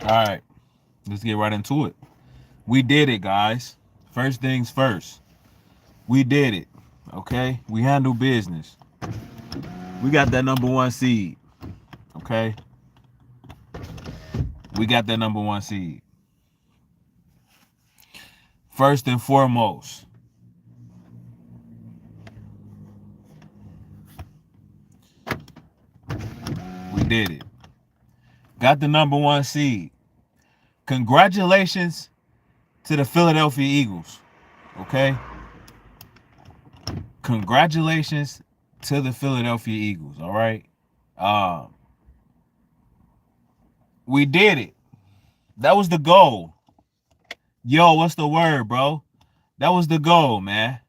All right, let's get right into it. We did it, guys. First things first. We did it. Okay, we handled business. We got that number one seed. Okay, we got that number one seed. First and foremost, we did it. Got the number one seed. Congratulations to the Philadelphia Eagles. Okay, congratulations to the Philadelphia Eagles. All right, um, we did it. That was the goal. Yo, what's the word, bro? That was the goal, man.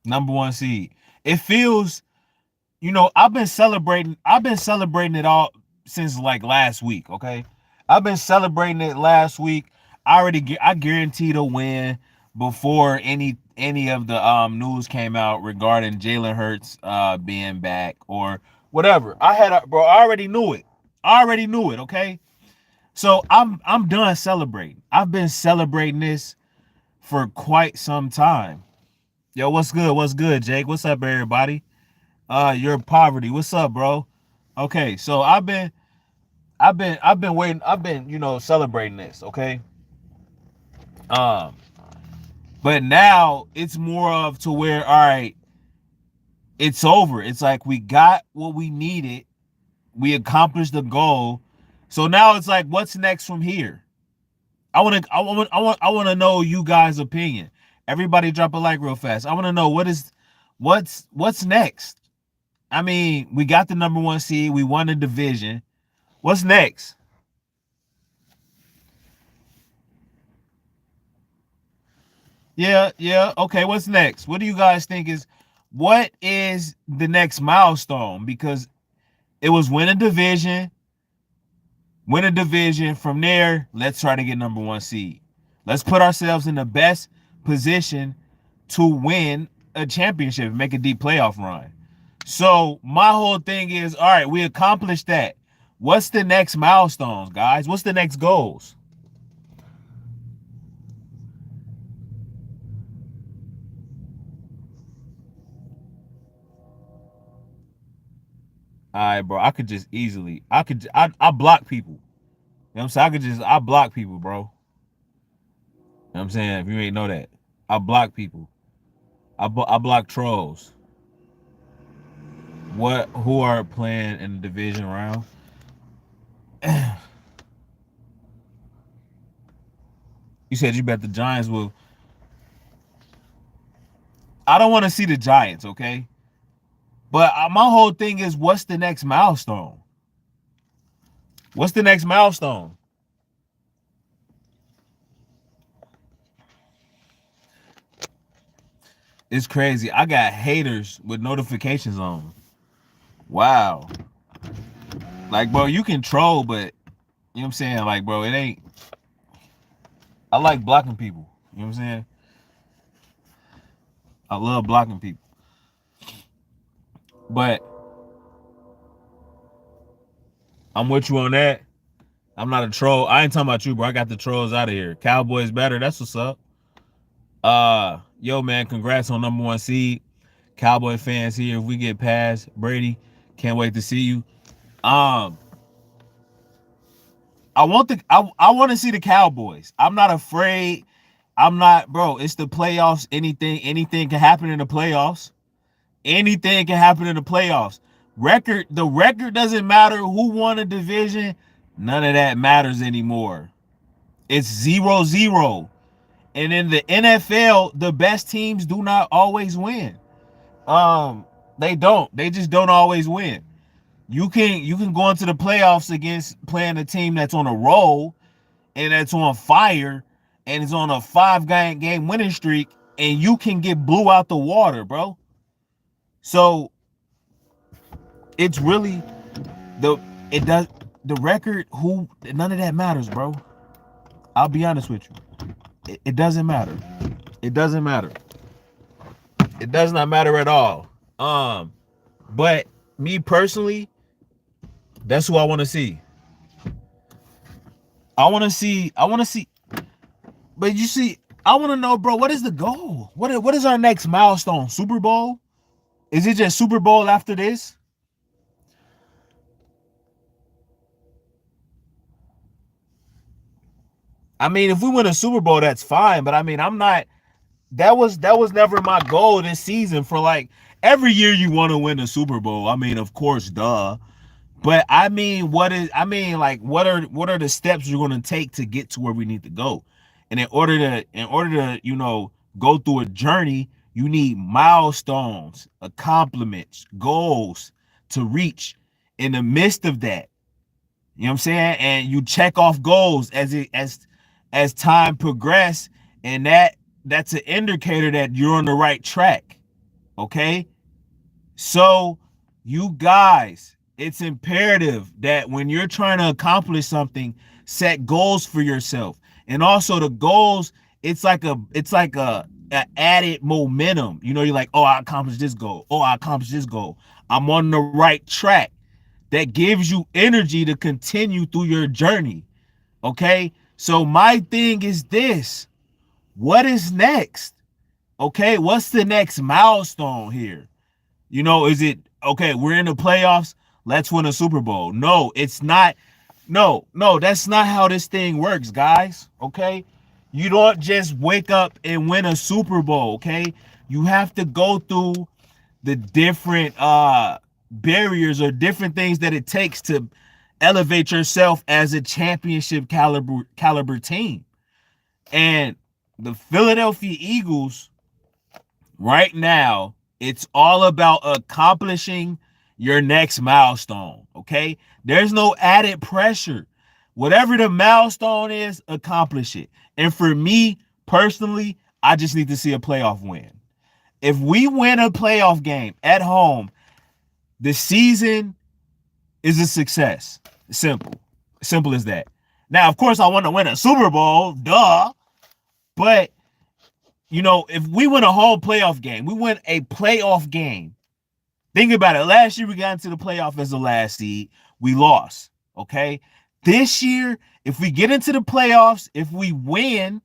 Number one seed. It feels, I've been celebrating it all since like last week. Okay, I've been celebrating it last week. I guaranteed a win before any of the news came out regarding Jalen Hurts being back or whatever. Bro. I already knew it. I already knew it. Okay, so I'm done celebrating. I've been celebrating this for quite some time. Yo, what's good? What's good, Jake? What's up, everybody? Your poverty. What's up, bro? Okay, so I've been waiting. I've been, celebrating this. Okay. Um, but now it's more of to where, all right, it's over. It's like we got what we needed. We accomplished the goal. So now it's like, what's next from here? I want to know you guys' opinion. Everybody drop a like real fast. I want to know what's next. I mean, we got the number one seed. We won the division. What's next? Yeah, yeah. Okay, what's next? What do you guys think what is the next milestone? Because it was win a division. From there, let's try to get number one seed. Let's put ourselves in the best position to win a championship, make a deep playoff run. So my whole thing is, all right, we accomplished that. What's the next milestones, guys? What's the next goals? All right, bro. I could just easily, I block people. You know what I'm saying? I block people, bro. You know what I'm saying? If you ain't know that, I block people. I block trolls. Who are playing in the division round? You said you bet the Giants will. I don't want to see the Giants, okay? But my whole thing is, what's the next milestone? What's the next milestone? It's crazy. I got haters with notifications on. Wow. Like, bro, you can troll, but you know what I'm saying? Like, bro, it ain't. I like blocking people. You know what I'm saying? I love blocking people. But I'm with you on that. I'm not a troll. I ain't talking about you, bro. I got the trolls out of here. Cowboys better. That's what's up. Yo, man, congrats on number one seed. Cowboy fans here. If we get past Brady, can't wait to see you. Um, I want to see the Cowboys. I'm not afraid. I'm not, bro. It's the playoffs. Anything can happen in the playoffs. Anything can happen in the playoffs. The record doesn't matter who won a division. None of that matters anymore. It's 0-0. And in the NFL, the best teams do not always win. They don't. They just don't always win. You can go into the playoffs against playing a team that's on a roll and that's on fire and is on a 5 game winning streak, and you can get blew out the water, bro. So it's really the it does the record, who none of that matters, bro. I'll be honest with you. It doesn't matter. It doesn't matter. It does not matter at all. But me personally, That's who I want to see. I want to see. But you see, I want to know, bro, what is the goal? What is our next milestone? Super Bowl? Is it just Super Bowl after this? I mean, if we win a Super Bowl, that's fine. But I mean, I'm not. That was never my goal this season. For like every year, you want to win a Super Bowl. I mean, of course, duh. But I mean, like, what are the steps you're going to take to get to where we need to go? And in order to go through a journey, you need milestones, accomplishments, goals to reach. In the midst of that, you know what I'm saying? And you check off goals as time progress, and that's an indicator that you're on the right track. Okay? So, you guys, it's imperative that when you're trying to accomplish something, set goals for yourself. And also the goals, it's like a added momentum. You're like, oh, I accomplished this goal. Oh, I accomplished this goal. I'm on the right track. That gives you energy to continue through your journey. Okay? So my thing is this. What is next? Okay, what's the next milestone here? Is it okay? We're in the playoffs. Let's win a Super Bowl. No, it's not. No, no, that's not how this thing works, guys. Okay, you don't just wake up and win a Super Bowl. Okay, you have to go through the different barriers or different things that it takes to elevate yourself as a championship caliber team. And the Philadelphia Eagles right now, it's all about accomplishing your next milestone. Okay, there's no added pressure. Whatever the milestone is, accomplish it. And for me personally, I just need to see a playoff win. If we win a playoff game at home, the season is a success. Simple as that. Now, of course, I want to win a Super Bowl, duh. But if we win a whole playoff game, we win a playoff game. Think about it. Last year, we got into the playoff as the last seed. We lost. Okay. This year, if we get into the playoffs, if we win,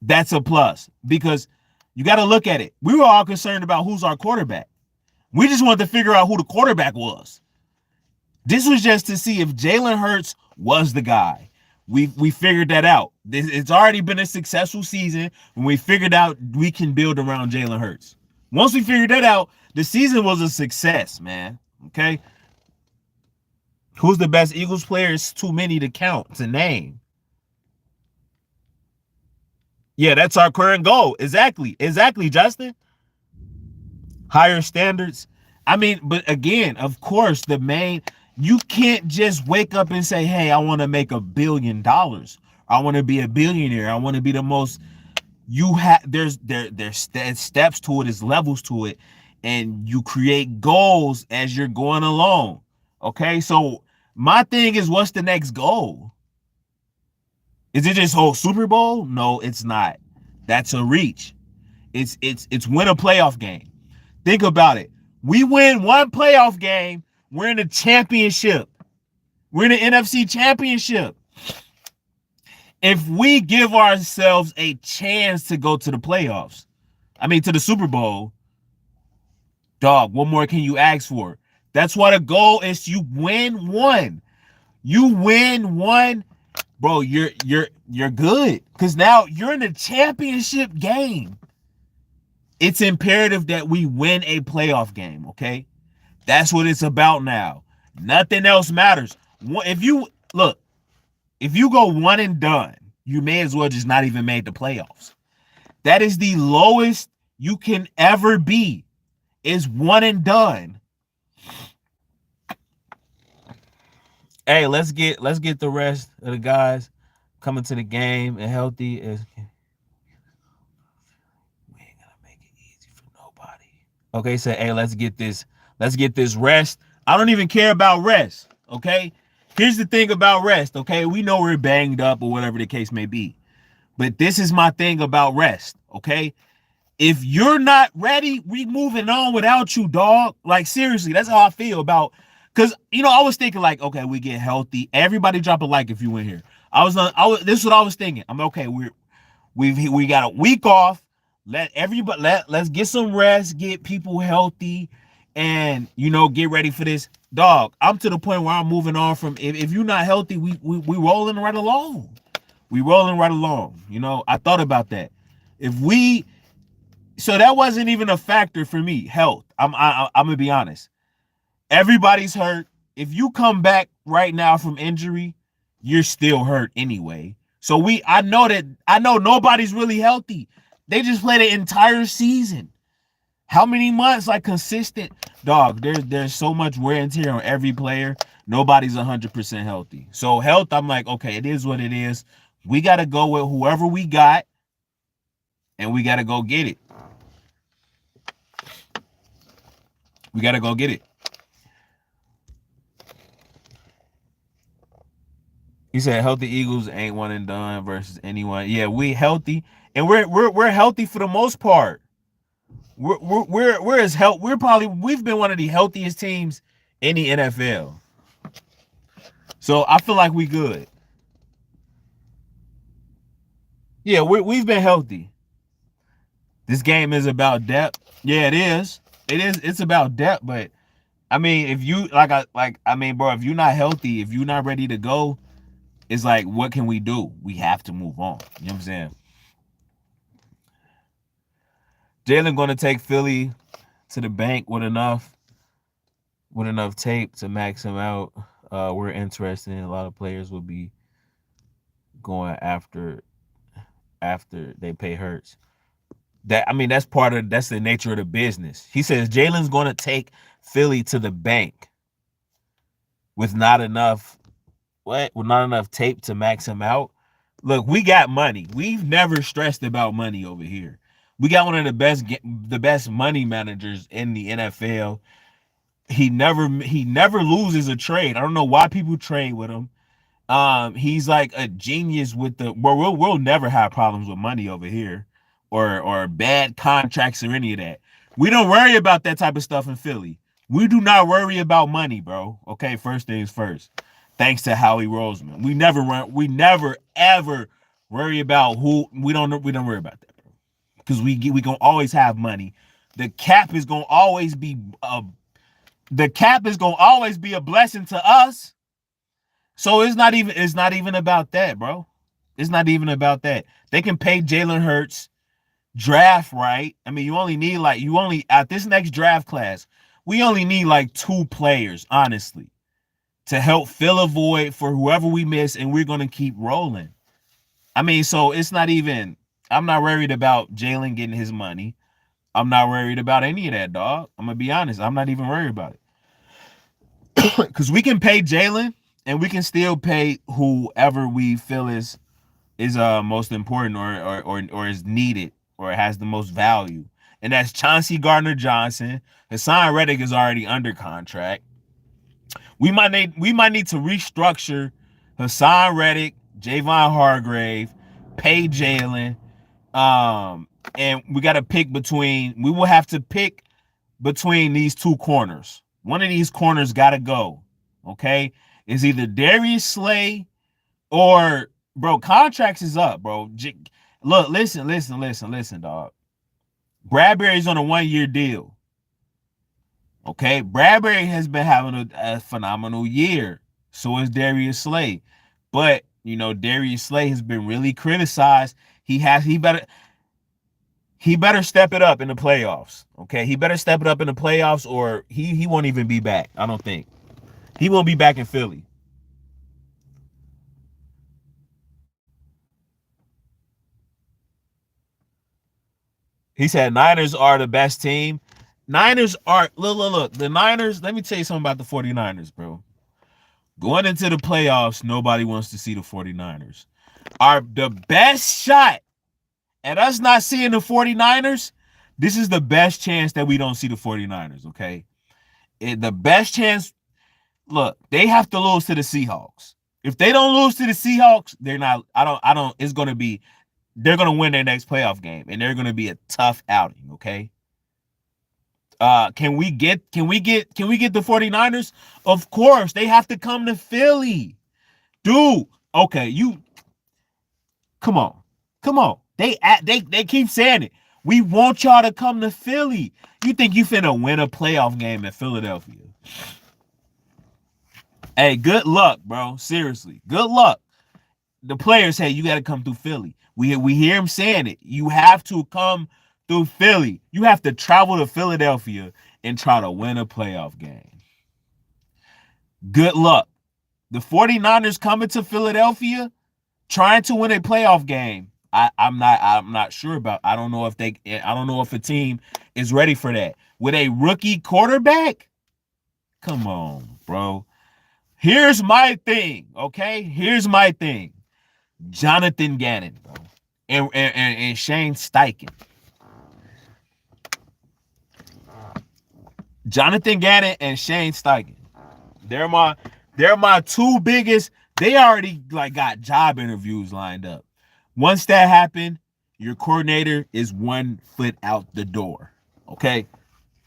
that's a plus. Because you got to look at it. We were all concerned about who's our quarterback. We just wanted to figure out who the quarterback was. This was just to see if Jalen Hurts was the guy. We figured that out. It's already been a successful season when we figured out we can build around Jalen Hurts. Once we figured that out, the season was a success, man. Okay? Who's the best Eagles player? It's too many to count, to name. Yeah, that's our current goal. Exactly, Justin. Higher standards. I mean, but again, of course, you can't just wake up and say, hey, I want to make $1 billion. I want to be a billionaire. I want to be the most. There's steps to it, there's levels to it, and you create goals as you're going along. Okay, so my thing is, what's the next goal? Is it just whole Super Bowl? No, it's not. That's a reach. It's win a playoff game. Think about it. We win one playoff game, we're in the championship. We're in the NFC championship. If we give ourselves a chance to go to the playoffs, to the Super Bowl, dog, what more can you ask for? That's why the goal is you win one. You win one, bro, you're good. Because now you're in the championship game. It's imperative that we win a playoff game, okay? That's what it's about now. Nothing else matters. If you go one and done, you may as well just not even make the playoffs. That is the lowest you can ever be, is one and done. Hey, let's get the rest of the guys coming to the game and healthy. We ain't gonna make it easy for nobody. Okay, so hey, let's get this rest. I don't even care about rest. Okay. Here's the thing about rest, okay? We know we're banged up or whatever the case may be. But this is my thing about rest, okay? If you're not ready, we moving on without you, dog. Like, seriously, that's how I feel about Because I was thinking like, okay, we get healthy. Everybody drop a like if you win here. This is what I was thinking. I'm okay. We got a week off. Let's get some rest, get people healthy, and get ready for this. Dog, I'm to the point where I'm moving on from if you're not healthy, we rolling right along. We rolling right along. I thought about that. If we So that wasn't even a factor for me. Health. I'm gonna be honest. Everybody's hurt. If you come back right now from injury, you're still hurt anyway. So I know nobody's really healthy. They just played an entire season. How many months? Like consistent, dog. There's so much wear and tear on every player. Nobody's 100% healthy. So health, I'm like, okay, it is what it is. We gotta go with whoever we got, and we gotta go get it. We gotta go get it. He said healthy Eagles ain't one and done versus anyone. Yeah, we healthy, and we're healthy for the most part. We're as health. We've been one of the healthiest teams in the NFL. So I feel like we good. Yeah, we've been healthy. This game is about depth. Yeah, it is. It is. It's about depth. But I mean, if you bro, if you're not healthy, if you're not ready to go, it's like, what can we do? We have to move on. You know what I'm saying? Jalen going to take Philly to the bank with enough tape to max him out. We're interested in a lot of players will be going after they pay Hurts. That's the nature of the business. He says Jalen's going to take Philly to the bank with not enough tape to max him out. Look, we got money. We've never stressed about money over here. We got one of the best money managers in the NFL. He never loses a trade. I don't know why people trade with him. He's like a genius with we'll never have problems with money over here, or bad contracts or any of that. We don't worry about that type of stuff in Philly. We do not worry about money, bro. Okay, first things first. Thanks to Howie Roseman, we never ever worry about who we don't worry about that, bro. Because we gonna always have money. The cap is gonna always be a blessing to us. So it's not even about that, bro. It's not even about that. They can pay Jalen Hurts, draft right. I mean, you only at this next draft class, we only need like 2 players, honestly, to help fill a void for whoever we miss, and we're gonna keep rolling. I mean, so it's not even. I'm not worried about Jalen getting his money. I'm not worried about any of that, dog. I'm gonna be honest. I'm not even worried about it. Because we can pay Jalen, and we can still pay whoever we feel is most important, or is needed, or has the most value. And that's Chauncey Gardner-Johnson. Hassan Reddick is already under contract. We might need to restructure Hassan Reddick, Javon Hargrave, pay Jalen. And we got to pick between. We will have to pick between these 2 corners. One of these corners got to go. Okay, it's either Darius Slay or, bro, contracts is up, bro. Look, listen, dog. Bradbury's on a 1-year deal. Okay, Bradbury has been having a phenomenal year. So is Darius Slay, but Darius Slay has been really criticized. He better step it up in the playoffs. Okay, he better step it up in the playoffs, or he won't even be back. I don't think he won't be back in Philly. He said Niners are the best team. Niners are look. The Niners, let me tell you something about the 49ers, bro. Going into the playoffs, nobody wants to see the 49ers. The best shot at us not seeing the 49ers, this is the best chance that we don't see the 49ers, okay? The best chance, look, they have to lose to the Seahawks. If they don't lose to the Seahawks, they're not, it's going to be, they're going to win their next playoff game, and they're going to be a tough outing, okay? Can we get the 49ers? Of course. They have to come to Philly. Dude, okay, you come on. Come on. They keep saying it. We want y'all to come to Philly. You think you finna win a playoff game in Philadelphia? Hey, good luck, bro. Seriously. Good luck. The players say you got to come through Philly. We hear him saying it. You have to come through Philly. You have to travel to Philadelphia and try to win a playoff game. Good luck. The 49ers coming to Philadelphia trying to win a playoff game. I'm not sure about. I don't know if a team is ready for that. With a rookie quarterback? Come on, bro. Here's my thing, okay? Here's my thing. Jonathan Gannon, bro. And Shane Steichen. Jonathan Gannon and Shane Steichen. They're my two biggest. They already like got job interviews lined up. Once that happened, your coordinator is 1 foot out the door. Okay?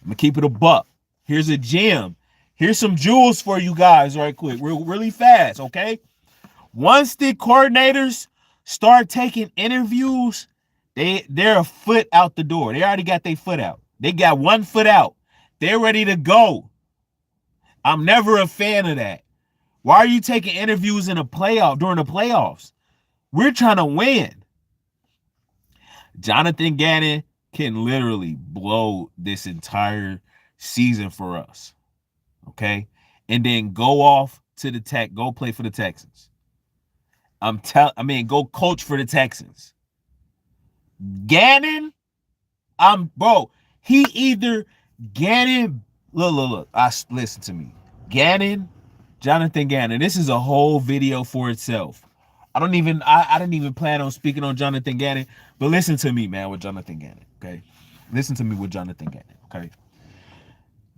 I'm gonna keep it a buck. Here's a gem. Here's some jewels for you guys, right quick, really fast, okay? Once the coordinators start taking interviews, they're a foot out the door. They already got their foot out. They got 1 foot out. They're ready to go. I'm never a fan of that. Why are you taking interviews in a playoff during the playoffs? We're trying to win. Jonathan Gannon can literally blow this entire season for us. Okay? And then go off to go play for the Texans. Go coach for the Texans. Gannon, bro, he either Gannon, look, listen to me. Gannon, Jonathan Gannon, this is a whole video for itself. I didn't even plan on speaking on Jonathan Gannon, but listen to me, man, with Jonathan Gannon, okay? Listen to me with Jonathan Gannon, okay?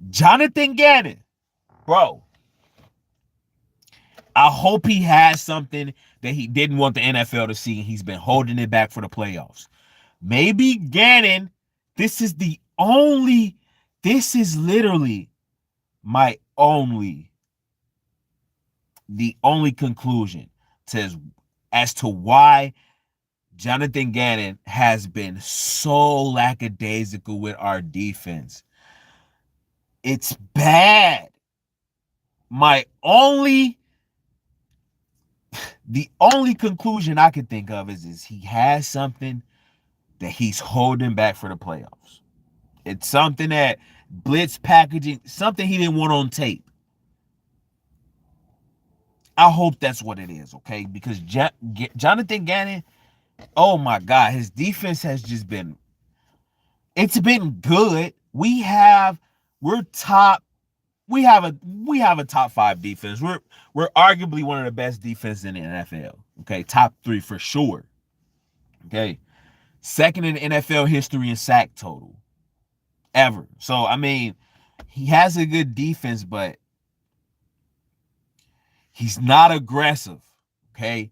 Jonathan Gannon, bro, I hope he has something that he didn't want the NFL to see and he's been holding it back for the playoffs. Maybe Gannon, this is literally the only conclusion as to why Jonathan Gannon has been so lackadaisical with our defense. It's bad. The only conclusion I can think of is he has something that he's holding back for the playoffs. It's something that blitz packaging, something he didn't want on tape. I hope that's what it is, okay? Because Jonathan Gannon, oh my God, his defense has just been, it's been good. We have a top 5 defense. We're arguably one of the best defenses in the NFL. Okay, top 3 for sure. Okay, second in NFL history in sack total ever. So he has a good defense, but he's not aggressive. Okay,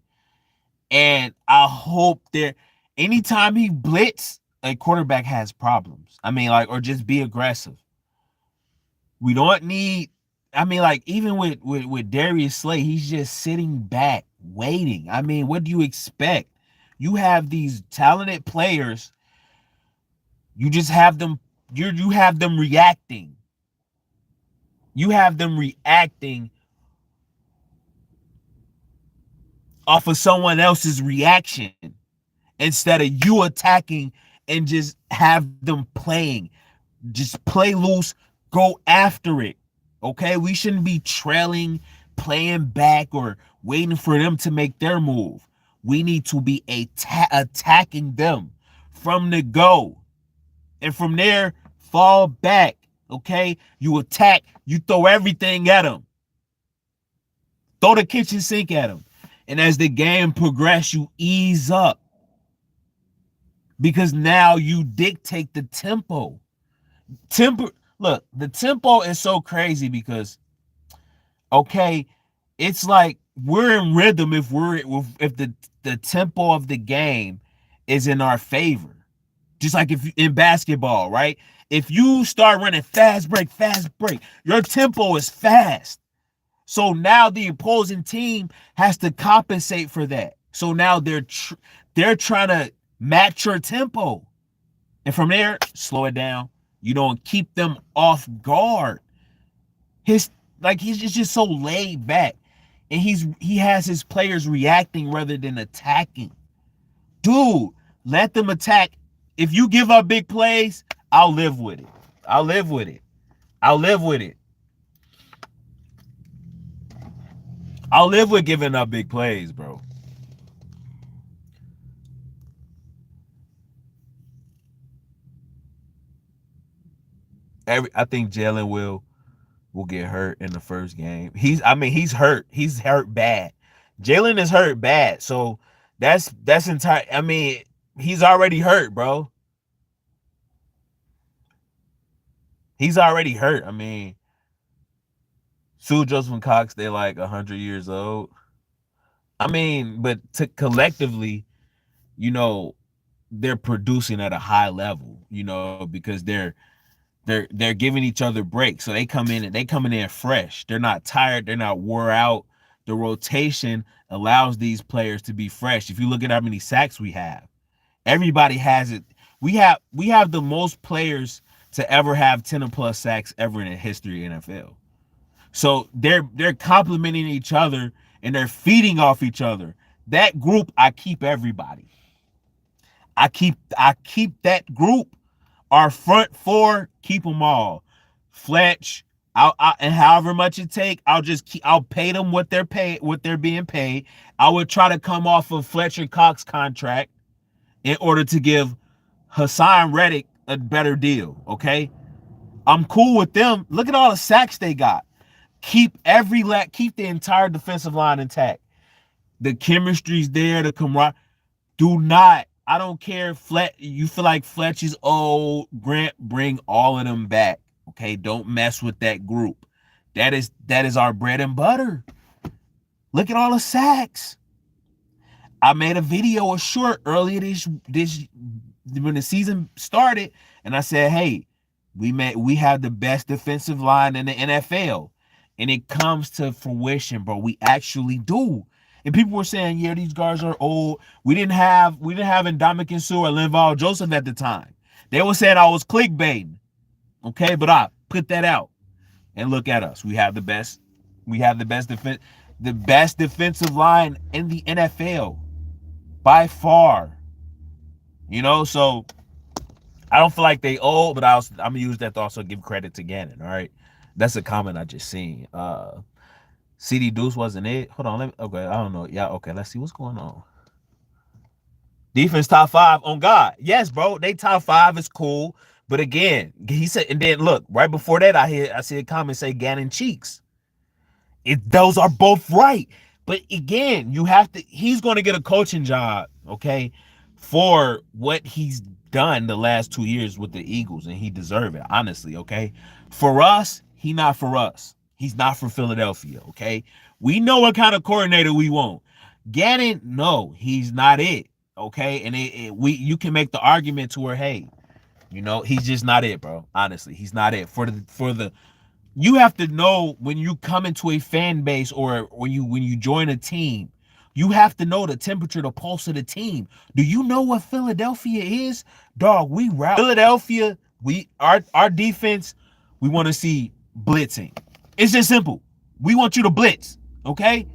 and I hope anytime he blitz, a quarterback has problems. Or just be aggressive. We don't need, even with Darius Slay, he's just sitting back, waiting. What do you expect? You have these talented players. You just have them, you have them reacting. You have them reacting off of someone else's reaction instead of you attacking and just have them playing. Just play loose. Go after it, okay? We shouldn't be trailing, playing back, or waiting for them to make their move. We need to be attacking them from the go. And from there, fall back, okay? You attack, you throw everything at them. Throw the kitchen sink at them. And as the game progresses, you ease up. Because now you dictate the tempo. Look, the tempo is so crazy because, okay, it's like we're in rhythm if the tempo of the game is in our favor. Just like if in basketball, right? If you start running fast break, your tempo is fast. So now the opposing team has to compensate for that. So now they're trying to match your tempo. And from there, slow it down. You don't keep them off guard. His he's just so laid back. And he has his players reacting rather than attacking. Dude, let them attack. If you give up big plays, I'll live with it. I'll live with it. I'll live with it. I'll live with giving up big plays, bro. I think Jalen will get hurt in the first game. He's hurt. He's hurt bad. Jalen is hurt bad. So that's entire. He's already hurt, bro. He's already hurt. Sue Joseph and Cox, they're like 100 years old. But collectively, you know, they're producing at a high level, because they're giving each other breaks. So they coming in fresh. They're not tired, they're not wore out. The rotation allows these players to be fresh. If you look at how many sacks we have, everybody has it. We have the most players to ever have 10 or plus sacks ever in the history of NFL. So they're complementing each other and they're feeding off each other. That group, I keep everybody. I keep that group. Our front four, keep them all. Fletch, and however much it take, I'll pay them what they're being paid. I would try to come off of Fletcher Cox contract in order to give Hassan Reddick a better deal. Okay, I'm cool with them. Look at all the sacks they got. Keep the entire defensive line intact. The chemistry's there. The camaraderie. Do not. I don't care if you feel like Fletch is old. Grant, bring all of them back. Okay, don't mess with that group. That is our bread and butter. Look at all the sacks. I made a video, a short earlier this when the season started, and I said, hey, we have the best defensive line in the NFL, and it comes to fruition, bro. We actually do. And people were saying, yeah, these guys are old. We didn't have Ndamukong Suh or Linval Joseph at the time. They were saying I was clickbaiting. Okay, but I put that out. And look at us. We have the best defensive line in the NFL by far. So I don't feel like they old, but I'm gonna use that to also give credit to Gannon. All right. That's a comment I just seen. CD Deuce wasn't it. Hold on. Okay, I don't know. Yeah, okay. Let's see what's going on. Defense top 5 on God. Yes, bro. They top 5 is cool. But again, he said, and then look, right before that, I see a comment say Gannon cheeks. Those are both right. But again, he's going to get a coaching job, okay, for what he's done the last 2 years with the Eagles, and he deserves it, honestly, okay? For us, he not for us. He's not for Philadelphia, okay? We know what kind of coordinator we want. Gannon, no, he's not it, okay? And you can make the argument to where, hey, he's just not it, bro. Honestly, he's not it. You have to know when you come into a fan base or when you join a team, you have to know the temperature, the pulse of the team. Do you know what Philadelphia is? Dog, we route Philadelphia. Our defense, we want to see blitzing. It's just simple. We want you to blitz, okay?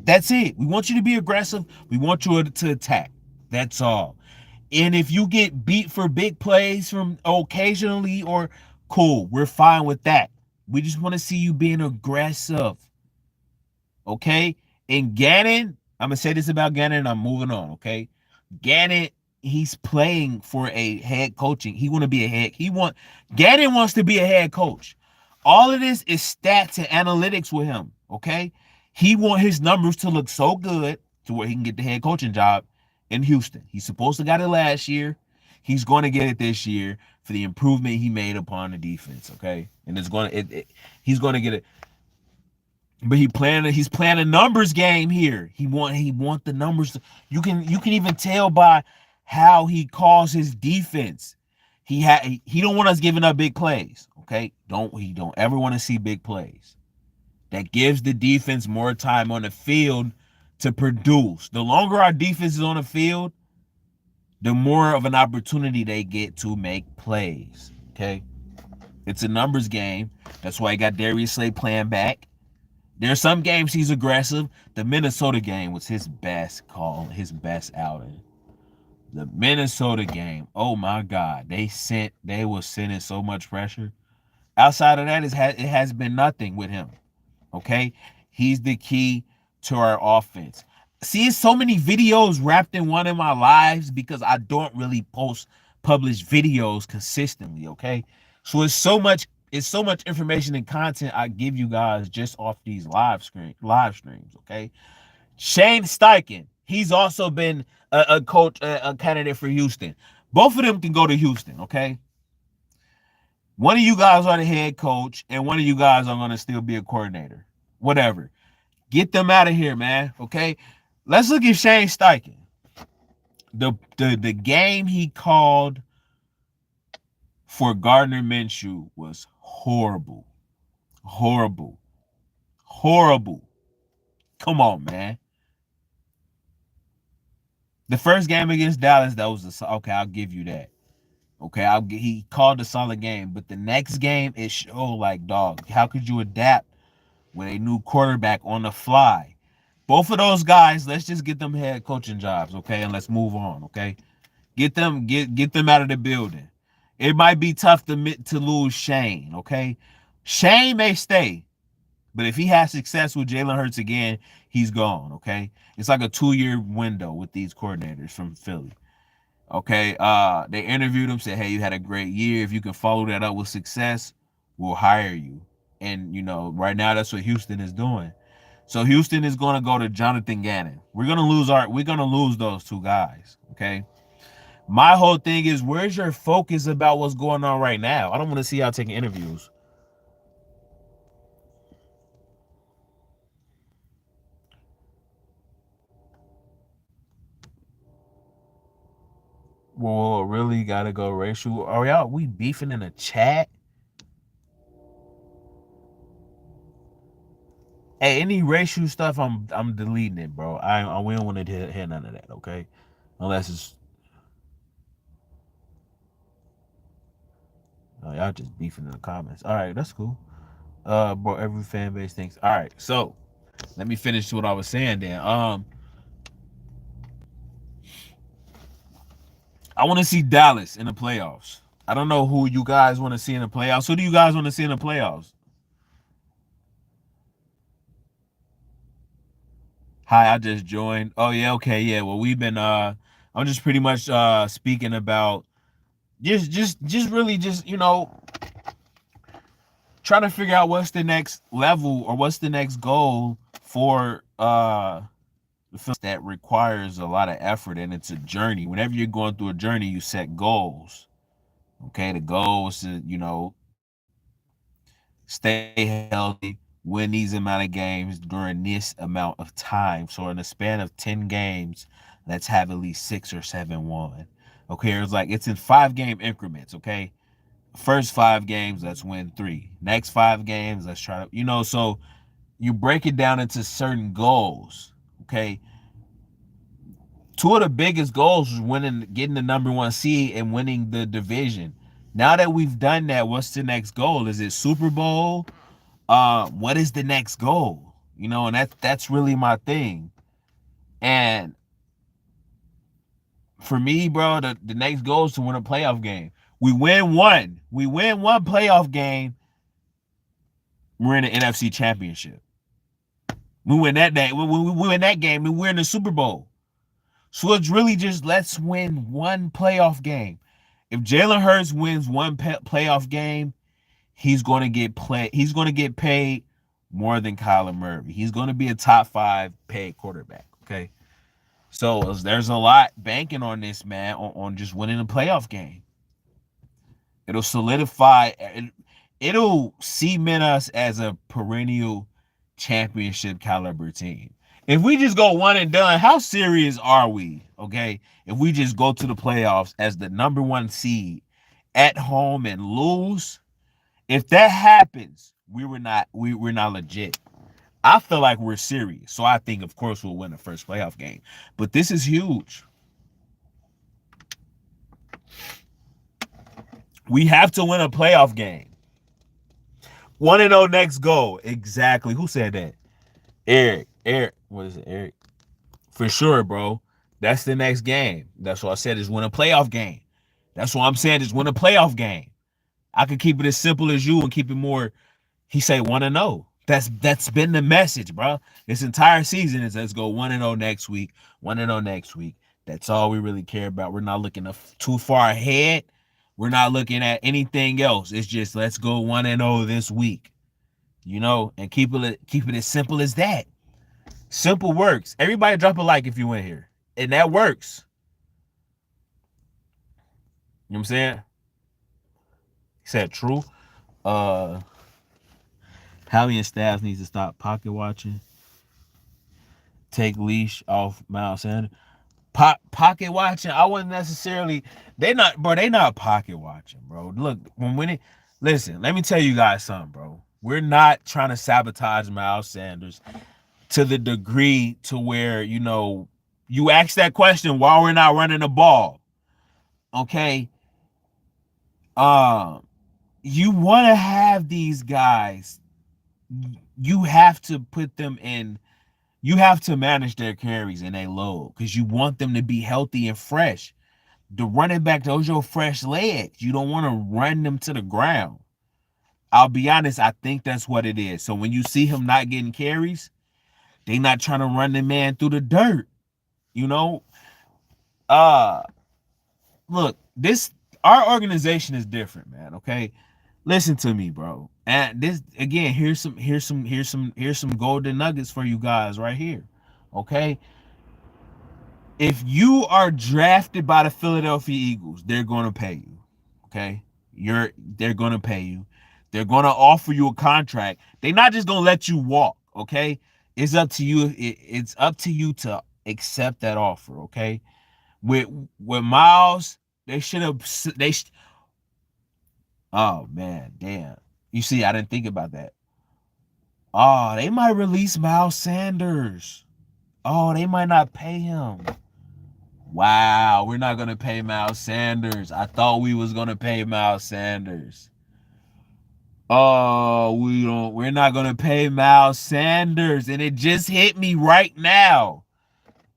That's it. We want you to be aggressive. We want you to attack. That's all. And if you get beat for big plays from occasionally or cool, we're fine with that. We just want to see you being aggressive. Okay? And Gannon, I'm going to say this about Gannon and I'm moving on, okay? Gannon, he's playing for a head coaching. He want to be a head. Gannon wants to be a head coach. All of this is stats and analytics with him, okay? He want his numbers to look so good to where he can get the head coaching job in Houston. He's supposed to got it last year. He's going to get it this year for the improvement he made upon the defense, okay? And he's going to get it. But he's playing a numbers game here. He want the numbers. You can even tell by how he calls his defense. He don't want us giving up big plays. Okay, he don't ever want to see big plays. That gives the defense more time on the field to produce. The longer our defense is on the field, the more of an opportunity they get to make plays. Okay, it's a numbers game. That's why I got Darius Slay playing back. There's some games he's aggressive. The Minnesota game was his best call, his best outing. The Minnesota game, oh my God, they were sending so much pressure. Outside of that, it has been nothing with him. Okay, he's the key to our offense. See, it's so many videos wrapped in one of my lives because I don't really publish videos consistently. Okay, so it's so much information and content I give you guys just off these live streams. Okay, Shane Steichen, he's also been a coach, a candidate for Houston. Both of them can go to Houston. Okay, one of you guys are the head coach, and one of you guys are going to still be a coordinator. Whatever. Get them out of here, man. Okay. Let's look at Shane Steichen. The game he called for Gardner Minshew was horrible. Horrible. Horrible. Come on, man. The first game against Dallas, that was okay. I'll give you that. Okay, he called a solid game, but the next game it showed like, dog, how could you adapt with a new quarterback on the fly? Both of those guys, let's just get them head coaching jobs, okay, and let's move on, okay. Get them out of the building. It might be tough to lose Shane, okay. Shane may stay, but if he has success with Jalen Hurts again, he's gone, okay. It's like a 2-year window with these coordinators from Philly. Okay, they interviewed him, said, hey, you had a great year. If you can follow that up with success, we'll hire you. And, right now that's what Houston is doing. So Houston is going to go to Jonathan Gannon. We're going to lose those two guys, okay? My whole thing is, where's your focus about what's going on right now? I don't want to see y'all taking interviews. Whoa, really gotta go racial? Are we beefing in a chat? Hey, any racial stuff, I'm deleting it, bro. We don't want to hear none of that, okay? Unless it's y'all just beefing in the comments. All right, that's cool. Bro, every fan base thinks. All right, so let me finish what I was saying. Then, I want to see Dallas in the playoffs. I don't know who you guys want to see in the playoffs. Who do you guys want to see in the playoffs? Hi, I just joined. Oh yeah, okay, yeah. Well, I'm just pretty much speaking about just really just trying to figure out what's the next level or what's the next goal for the film that requires a lot of effort, and it's a journey. Whenever you're going through a journey, you set goals. Okay, the goal is to stay healthy, win these amount of games during this amount of time. So in the span of 10 games, let's have at least 6 or 7 won. Okay, it's in 5 game increments. Okay, first 5 games, let's win 3. Next 5 games, let's try to so you break it down into certain goals. Okay, 2 of the biggest goals was getting the number 1 seed and winning the division. Now that we've done that, what's the next goal? Is it Super Bowl? What is the next goal? And that's really my thing. And for me, bro, the next goal is to win a playoff game. We win one. We win one playoff game. We're in the NFC Championship. We win that day. We win that game, and we're in the Super Bowl. So it's really just let's win one playoff game. If Jalen Hurts wins one playoff game, he's going to get He's going to get paid more than Kyler Murray. He's going to be a top 5 paid quarterback. Okay, so there's a lot banking on this, man, on just winning a playoff game. It'll solidify. It'll cement us as a perennial championship caliber team. If we just go one and done, how serious are we? Okay, if we just go to the playoffs as the number one seed at home and lose, if that happens, we're not legit. I feel like we're serious, so I think of course we'll win the first playoff game. But this is huge. We have to win a playoff game. 1-0 next goal. Exactly. Who said that? Eric. Eric. What is it? Eric. For sure, bro. That's the next game. That's what I said is win a playoff game. That's what I'm saying is win a playoff game. I could keep it as simple as you and keep it more. He said 1-0. That's been the message, bro. This entire season is let's go 1-0 next week. 1-0 next week. That's all we really care about. We're not looking too far ahead. We're not looking at anything else. It's just let's go 1-0 this week. And keep it as simple as that. Simple works. Everybody drop a like if you went here. And that works. You know what I'm saying? He said true. Howie and staff needs to stop pocket watching. Take leash off Miles Sanders. Pocket watching. I wouldn't necessarily. They not pocket watching, bro. Look, listen, let me tell you guys something, bro. We're not trying to sabotage Miles Sanders to the degree to where, you ask that question while we're not running the ball. Okay. You want to have these guys, you have to put them in, you have to manage their carries and their load because you want them to be healthy and fresh. The running back, those are your fresh legs. You don't want to run them to the ground. I'll be honest, I think that's what it is. So when you see him not getting carries, they not trying to run the man through the dirt. Look, our organization is different, man. Okay, listen to me, bro. And this again, here's some golden nuggets for you guys right here. Okay, if you are drafted by the Philadelphia Eagles, they're going to pay you. Okay, they're going to pay you. They're going to offer you a contract. They're not just going to let you walk. Okay, it's up to you. It's up to you to accept that offer. Okay, with Miles, they should have. Oh man, damn. You see, I didn't think about that. Oh, they might release Miles Sanders. Oh, they might not pay him. Wow, we're not gonna pay Miles Sanders. I thought we was gonna pay Miles Sanders. Oh, we're not gonna pay Miles Sanders. And it just hit me right now.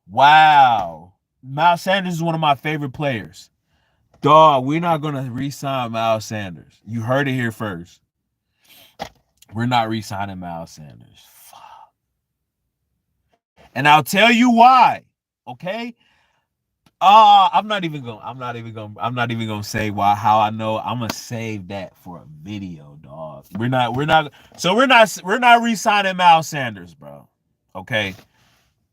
Wow. Miles Sanders is one of my favorite players. Dog, we're not gonna re-sign Miles Sanders. You heard it here first. We're not re-signing Miles Sanders. Fuck. And I'll tell you why. Okay? I'm not even gonna say how I know. I'm gonna save that for a video, dog. We're not re-signing Miles Sanders, bro. Okay.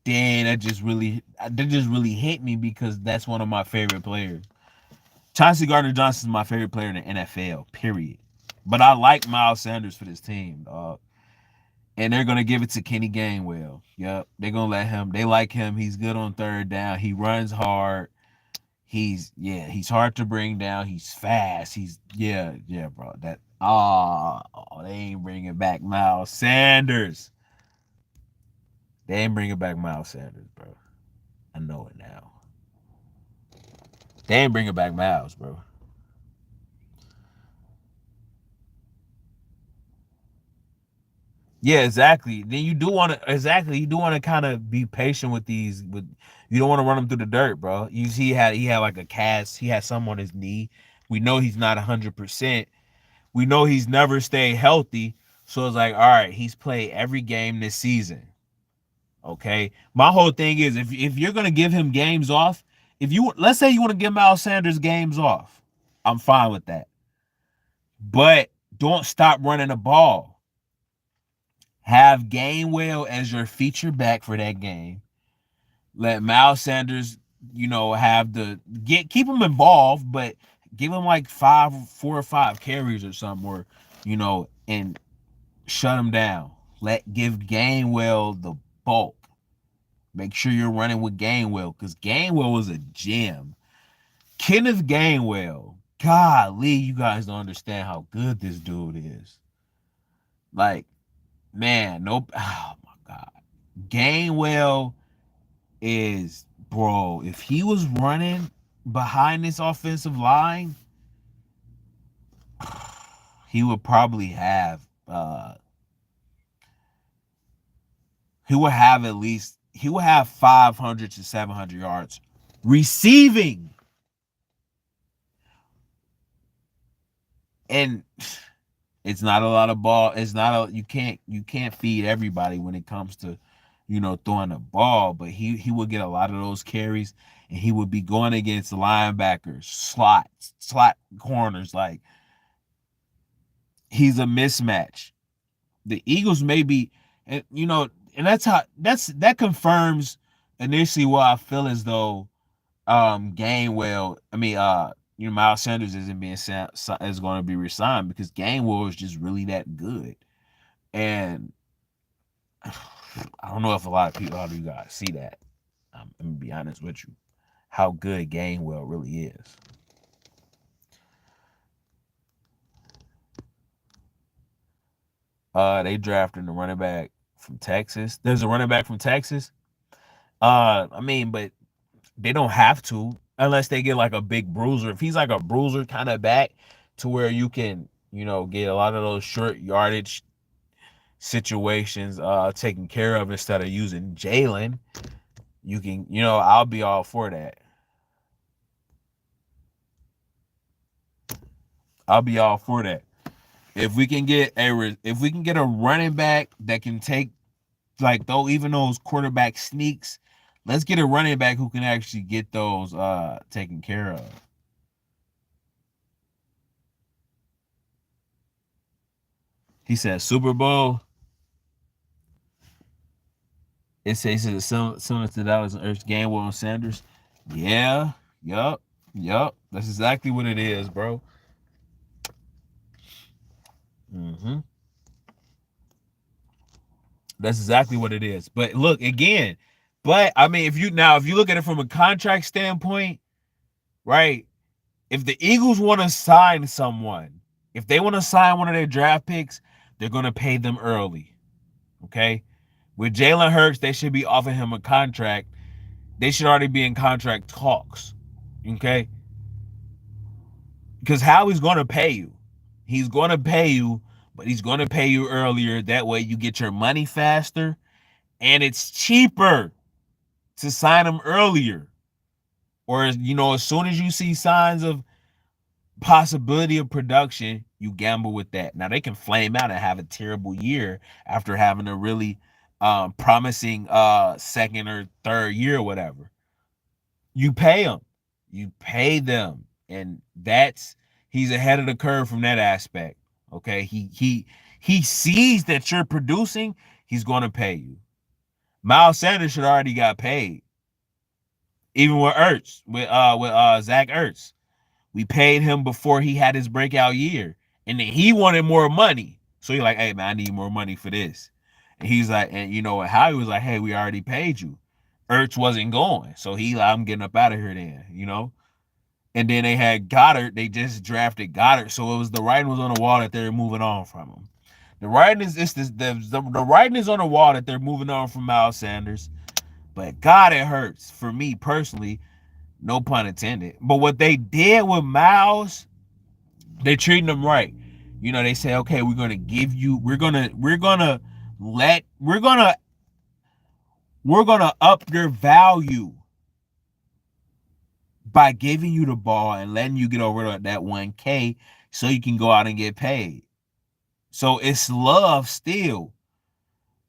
Damn, that just really hit me because that's one of my favorite players. Chauncey Gardner-Johnson is my favorite player in the NFL, period. But I like Miles Sanders for this team, dog. And they're going to give it to Kenny Gainwell. Yep. They're going to let him. They like him. He's good on third down. He runs hard. He's hard to bring down. He's fast. Bro. They ain't bringing back Miles Sanders. They ain't bringing back Miles Sanders, bro. I know it now. They ain't bringing back Miles, bro. Yeah, exactly. Then you do want to kind of be patient with these. You don't want to run them through the dirt, bro. You see, he had like a cast. He had some on his knee. We know he's not 100%. We know he's never stayed healthy. So it's like, all right, he's played every game this season. Okay. My whole thing is if you're gonna give him games off, let's say you want to give Miles Sanders games off, I'm fine with that. But don't stop running the ball. Have Gainwell as your feature back for that game. Let Miles Sanders, keep him involved, but give him like 4 or 5 carries or something, or and shut him down. Give Gainwell the bulk. Make sure you're running with Gainwell because Gainwell was a gem. Kenneth Gainwell. Golly, you guys don't understand how good this dude is. Like, man, nope. Oh my God. Gainwell is, bro, if he was running behind this offensive line, he would probably have he would have at least he would have 500 to 700 yards receiving. And it's not a lot of ball. It's not a you can't feed everybody when it comes to, throwing the ball, but he would get a lot of those carries and he would be going against linebackers, slot corners. Like, he's a mismatch. The Eagles may be, and that confirms initially what I feel as though Gainwell, Miles Sanders isn't being is going to be resigned because Gainwell is just really that good. And I don't know if a lot of people, how do you guys see that? I'm gonna be honest with you, how good Gainwell really is. They drafted a running back from Texas. There's a running back from Texas. But they don't have to unless they get like a big bruiser. If he's like a bruiser kind of back to where you can, get a lot of those short yardage situations taken care of instead of using Jalen, you can, I'll be all for that. I'll be all for that. If we can get a running back that can take, like, though, even those quarterback sneaks, let's get a running back who can actually get those taken care of. He said Super Bowl. It says it's similar to that was Earth Gainwell and Sanders. Yeah, yup. That's exactly what it is, bro. Mm-hmm. That's exactly what it is. But look again. But I mean, if you look at it from a contract standpoint, right? If the Eagles want to sign someone, if they want to sign one of their draft picks, they're going to pay them early. Okay. With Jalen Hurts, they should be offering him a contract. They should already be in contract talks. Okay. Because how he's going to pay you? He's going to pay you, but he's going to pay you earlier. That way you get your money faster and it's cheaper to sign him earlier. Or, as soon as you see signs of possibility of production, you gamble with that. Now, they can flame out and have a terrible year after having a really promising second or third year or whatever. You pay them. You pay them. And he's ahead of the curve from that aspect. Okay. He sees that you're producing, he's gonna pay you. Miles Sanders should already got paid. Even with Zach Ertz. We paid him before he had his breakout year. And then he wanted more money. So he's like, hey man, I need more money for this. And he's like, and Howie was like, hey, we already paid you. Ertz wasn't going. So I'm getting up out of here then. And then they had Goddard. They just drafted Goddard. So it was the writing was on the wall that they're moving on from him. The writing is the writing is on the wall that they're moving on from Miles Sanders. But God, it hurts for me personally. No pun intended. But what they did with Miles, they're treating him right. They say, okay, we're gonna give you, we're gonna up your value by giving you the ball and letting you get over that 1K so you can go out and get paid. So it's love still.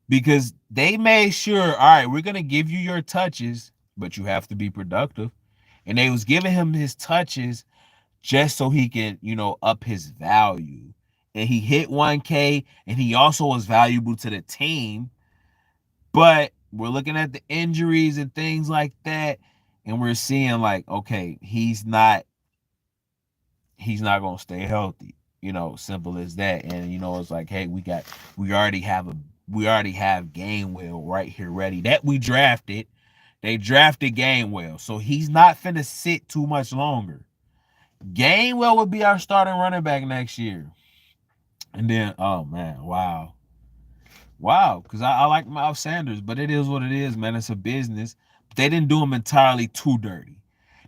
Because they made sure, all right, we're gonna give you your touches, but you have to be productive. And they was giving him his touches just so he can, up his value. And he hit 1K and he also was valuable to the team. But we're looking at the injuries and things like that. And we're seeing like, okay, he's not gonna stay healthy. Simple as that. And it's like, hey, we already have Gainwell right here ready that we drafted. They drafted Gainwell, so he's not finna sit too much longer. Gainwell would be our starting running back next year. And then, oh man, wow, because I like Miles Sanders, but it is what it is, man. It's a business. But they didn't do him entirely too dirty.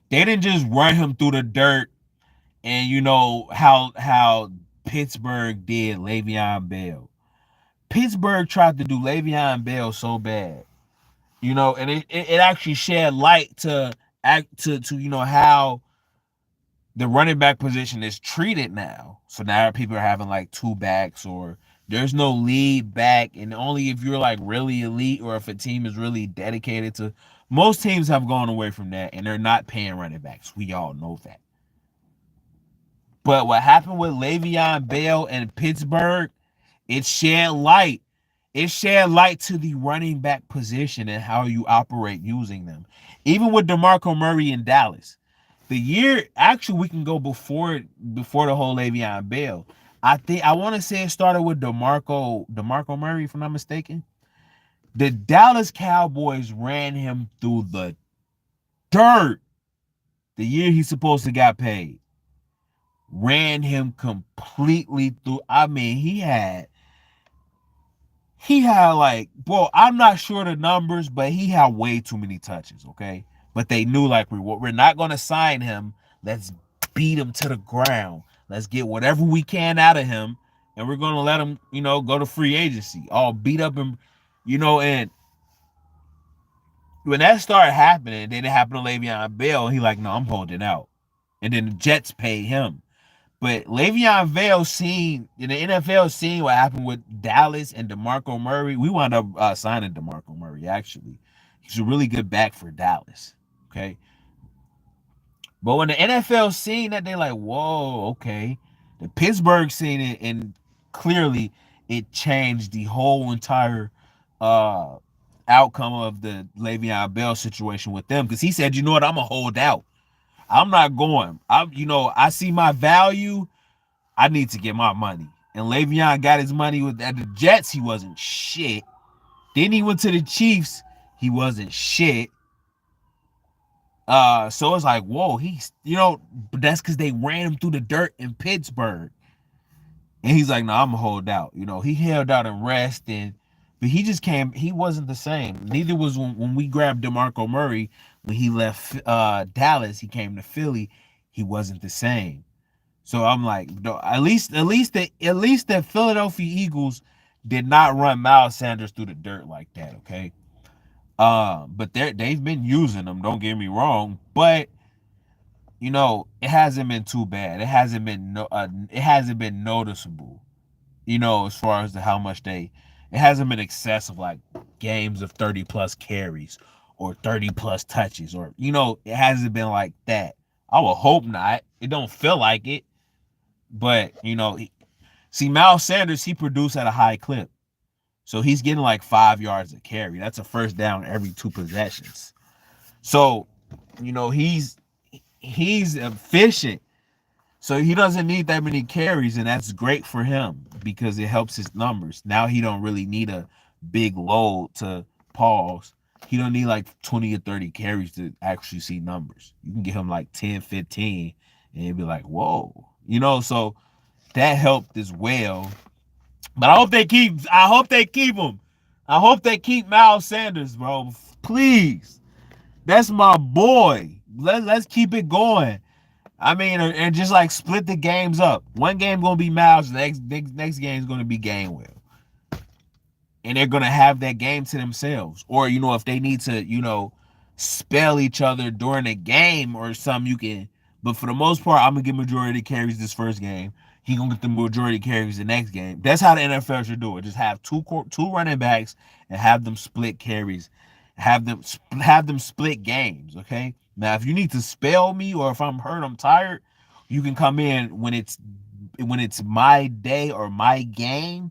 They didn't just run him through the dirt, and you know how Pittsburgh did Le'Veon Bell. Pittsburgh tried to do Le'Veon Bell so bad, you know, and it actually shed light to you know how the running back position is treated now. So now people are having like two backs, or there's no lead back, and only if you're like really elite or if a team is really dedicated to. Most teams have gone away from that, and they're not paying running backs. We all know that. But what happened with Le'Veon Bell and Pittsburgh, it shed light. It shed light to the running back position and how you operate using them. Even with DeMarco Murray in Dallas, the year actually we can go before the whole Le'Veon Bell. I want to say it started with DeMarco Murray, if I'm not mistaken. The Dallas Cowboys ran him through the dirt the year he's supposed to got paid. Ran him completely through. I mean, he had like, well, I'm not sure the numbers, but he had way too many touches, okay? But they knew like we're not going to sign him. Let's beat him to the ground. Let's get whatever we can out of him, and we're going to let him, you know, go to free agency. All beat up and, you know, and when that started happening, then it happened to Le'Veon Bell, and he like, no, I'm holding out. And then the Jets paid him. But Le'Veon Bell seen in the NFL, seen what happened with Dallas and DeMarco Murray. We wound up signing DeMarco Murray. Actually, he's a really good back for Dallas. Okay, but when the NFL seen that, they like, whoa, okay. The Pittsburgh seen it, and clearly it changed the whole entire uh outcome of the Le'Veon Bell situation with them, because he said, you know what, I'm gonna hold out. I'm not going. I see my value. I need to get my money. And Le'Veon got his money at the Jets. He wasn't shit. Then he went to the Chiefs. He wasn't shit. So it's like, whoa, but that's because they ran him through the dirt in Pittsburgh. And he's like, no, I'm gonna hold out. He held out and rested, but he just came. He wasn't the same. Neither was when we grabbed DeMarco Murray when he left Dallas. He came to Philly. He wasn't the same. So I'm like, no, at least the Philadelphia Eagles did not run Miles Sanders through the dirt like that. Okay. But they've been using them. Don't get me wrong, but it hasn't been too bad. It hasn't been noticeable. As far as how much it hasn't been excessive, like games of 30 plus carries or 30 plus touches, or it hasn't been like that. I would hope not. It don't feel like it, but see, Miles Sanders, he produced at a high clip, so he's getting like 5 yards a carry. That's a first down every 2 possessions. So he's efficient. So he doesn't need that many carries, and that's great for him because it helps his numbers. Now he don't really need a big load to pause. He don't need like 20 or 30 carries to actually see numbers. You can get him like 10, 15, and you'll be like, whoa. So that helped as well. But I hope they keep him. I hope they keep Miles Sanders, bro. Please. That's my boy. Let's keep it going. I mean, and just like split the games up. One game gonna be Miles, next game is gonna be Gainwell, and they're gonna have that game to themselves. Or if they need to, spell each other during a game or something, you can. But for the most part, I'm gonna get majority carries this first game. He gonna get the majority carries the next game. That's how the NFL should do it. Just have two running backs and have them split carries. Have them split games. Okay. Now, if you need to spell me, or if I'm hurt, I'm tired, you can come in when it's my day or my game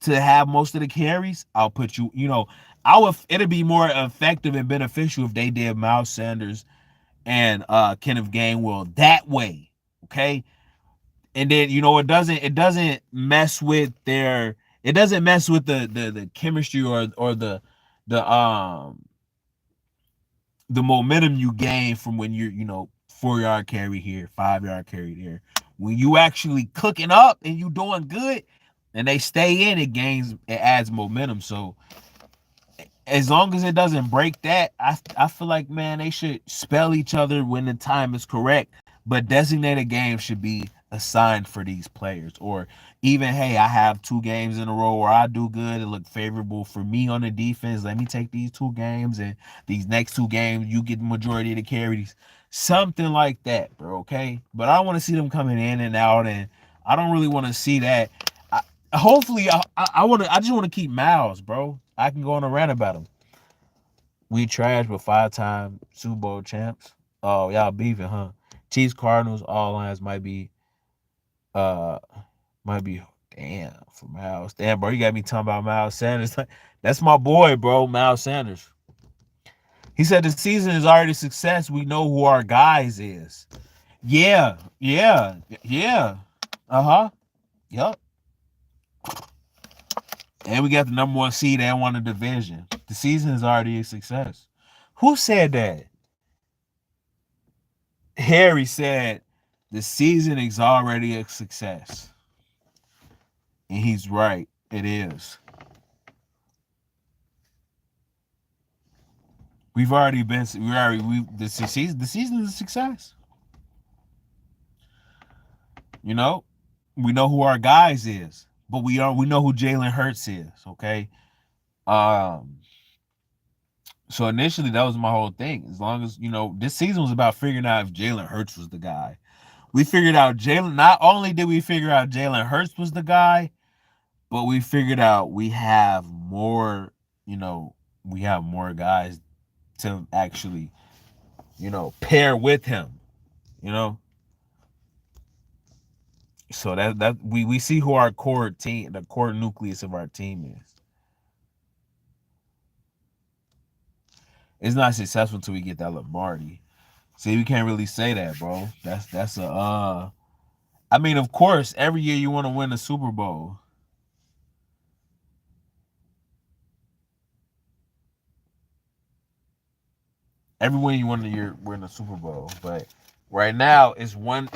to have most of the carries. I'll put you. It'll be more effective and beneficial if they did Miles Sanders and Kenneth Gainwell that way. Okay. And then it doesn't mess with the chemistry or the the momentum you gain from when you're, 4 yard carry here, 5 yard carry there. When you actually cooking up and you doing good and they stay in, it adds momentum. So as long as it doesn't break that, I feel like, man, they should spell each other when the time is correct. But designated games should be assigned for these players. Or even, hey, I have 2 games in a row where I do good. It look favorable for me on the defense. Let me take these 2 games, and these next 2 games, you get the majority of the carries. Something like that, bro. Okay. But I don't want to see them coming in and out, and I don't really want to see that. Hopefully, I just want to keep Miles, bro. I can go on a rant about him. We trash with 5-time Super Bowl champs. Oh, y'all beefing, huh? Chiefs, Cardinals, all lines uh might be damn for Miles. Damn, bro, you got me talking about Miles Sanders. That's my boy, bro, Miles Sanders. He said the season is already a success. We know who our guys is. Yeah, yeah, yeah. Uh-huh. Yup. And we got the #1 seed and won the division. The season is already a success. Who said that? Harry said the season is already a success. And he's right. It is. We've already been the season is a success. You know? We know who our guys is, but we know who Jalen Hurts is, okay? Um so initially that was my whole thing. As long as, this season was about figuring out if Jalen Hurts was the guy. We figured out Jalen. Not only did we figure out Jalen Hurts was the guy, but we figured out we have more guys to actually, pair with him. You know, so that we see who our core team, the core nucleus of our team is. It's not successful until we get that Lombardi. See, we can't really say that, bro. That's a I mean, of course, every year you want to win the Super Bowl. Everyone you want to win the Super Bowl, but right now it's one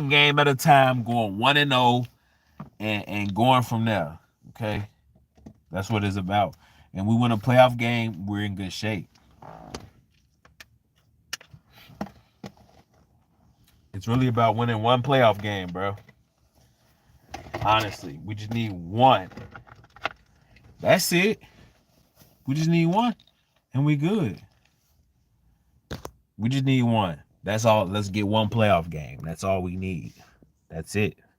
game at a time, going 1-0, and going from there. Okay, that's what it's about. And we win a playoff game, we're in good shape. It's really about winning one playoff game, bro. Honestly, we just need one. That's it. We just need one, and we good. We just need one. That's all. Let's get one playoff game. That's all we need. That's it.